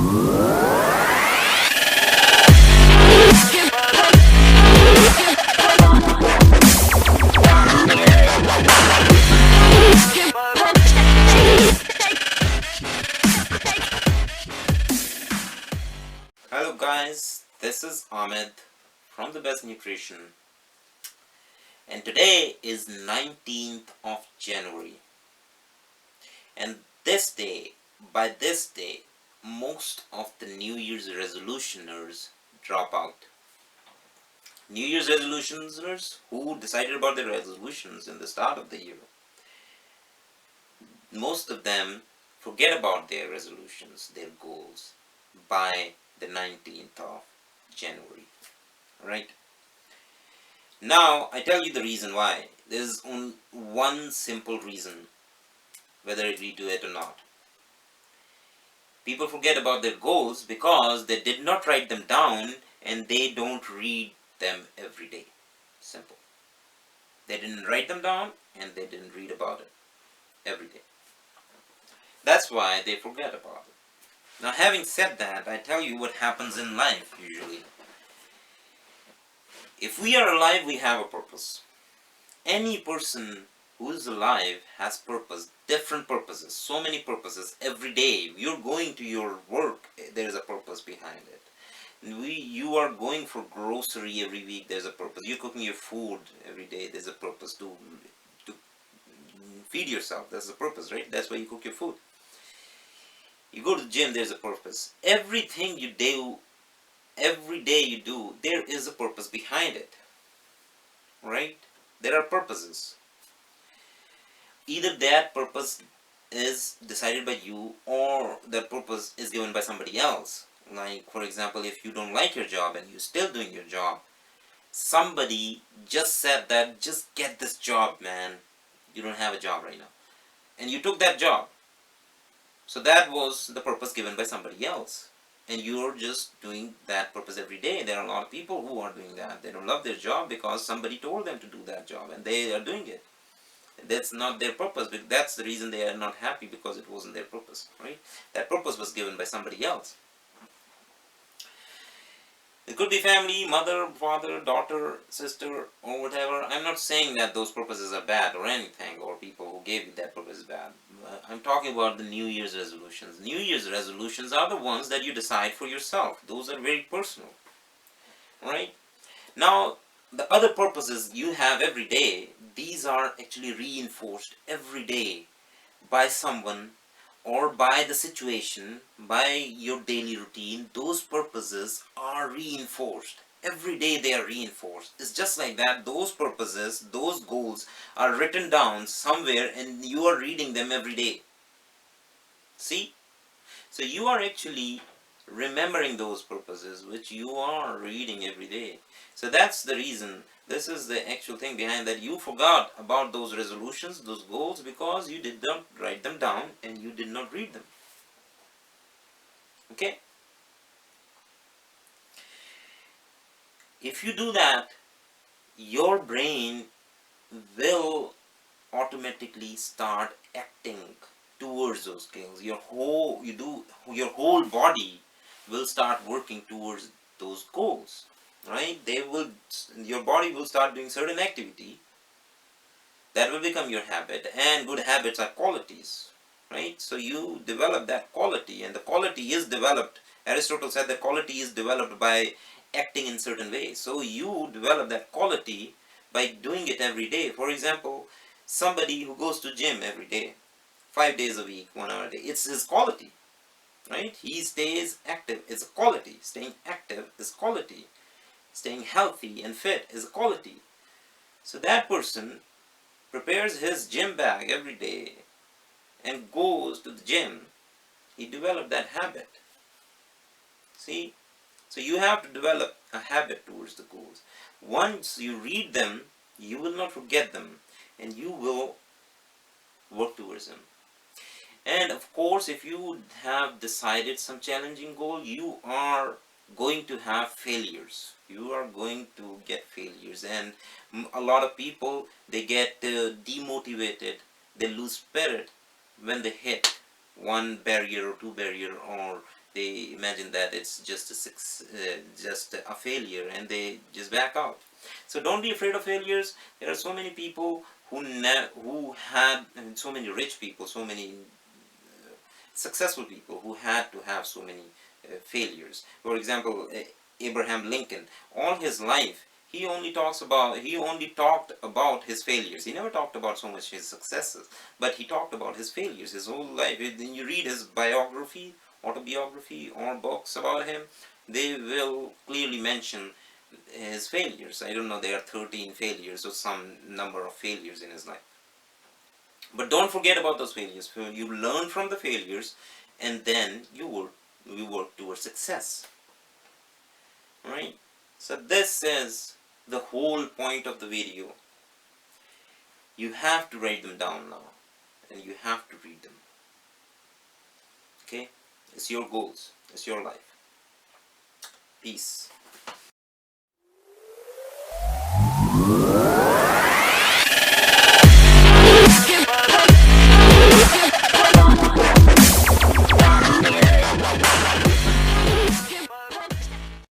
Hello guys, this is Ahmed from the Best Nutrition, and today is 19th of January. And by this day, most of the New Year's resolutioners drop out. New Year's resolutioners who decided about their resolutions in the start of the year, most of them forget about their resolutions, their goals, by the 19th of January. Right? Now, I tell you the reason why. There's only one simple reason, whether we do it or not. People forget about their goals because they did not write them down and they don't read them every day. Simple. They didn't write them down and they didn't read about it every day. That's why they forget about it. Now, having said that, I tell you what happens in life usually. If we are alive, we have a purpose. Any person who is alive has purpose, different purposes, so many purposes. Every day you're going to your work, there is a purpose behind it. You are going for grocery every week, there's a purpose. You're cooking your food every day, there's a purpose to feed yourself. That's the purpose, right? That's why you cook your food. You go to the gym, there's a purpose. Everything you do, every day you do, there is a purpose behind it, right? There are purposes. Either that purpose is decided by you or that purpose is given by somebody else. Like, for example, if you don't like your job and you're still doing your job, somebody just said that, just get this job, man. You don't have a job right now. And you took that job. So that was the purpose given by somebody else. And you're just doing that purpose every day. There are a lot of people who are doing that. They don't love their job because somebody told them to do that job and they are doing it. That's not their purpose, but that's the reason they are not happy, because it wasn't their purpose, right? That purpose was given by somebody else. It could be family, mother, father, daughter, sister, or whatever. I'm not saying that those purposes are bad or anything, or people who gave you that purpose is bad. I'm talking about the New Year's resolutions. New Year's resolutions are the ones that you decide for yourself. Those are very personal, right? Now, the other purposes you have every day, these are actually reinforced every day by someone or by the situation, by your daily routine. Those purposes are reinforced. Every day they are reinforced. It's just like that. Those purposes, those goals are written down somewhere and you are reading them every day. See? So you are actually remembering those purposes which you are reading every day. So that's the reason. This is the actual thing behind that. You forgot about those resolutions, those goals, because you did not write them down and you did not read them. Okay? If you do that, your brain will automatically start acting towards those skills. Your whole body will start working towards those goals, right? Your body will start doing certain activity that will become your habit, and good habits are qualities, right? So you develop that quality, and the quality is developed. Aristotle said that quality is developed by acting in certain ways. So you develop that quality by doing it every day. For example, somebody who goes to gym every day, 5 days a week, 1 hour a day, it's his quality, right? He stays active. It's a quality. Staying active is quality. Staying healthy and fit is a quality. So that person prepares his gym bag every day and goes to the gym. He developed that habit. See? So you have to develop a habit towards the goals. Once you read them, you will not forget them and you will work towards them. And of course, if you have decided some challenging goal, you are going to have failures. You are going to get failures, and a lot of people, they get demotivated, they lose spirit when they hit one barrier or two barrier, or They imagine that it's just just a failure, and they just back out. So don't be afraid of failures. There are so many people who had, I mean, so many rich people, so many successful people who had to have so many failures. For example, Abraham Lincoln, all his life he only talked about his failures. He never talked about so much his successes, but he talked about his failures his whole life. When you read his biography, autobiography, or books about him, they will clearly mention his failures. I don't know, there are 13 failures or some number of failures in his life. But don't forget about those failures. You learn from the failures, and then you work towards success. Right? So this is the whole point of the video. You have to write them down now, and you have to read them. Okay? It's your goals. It's your life. Peace.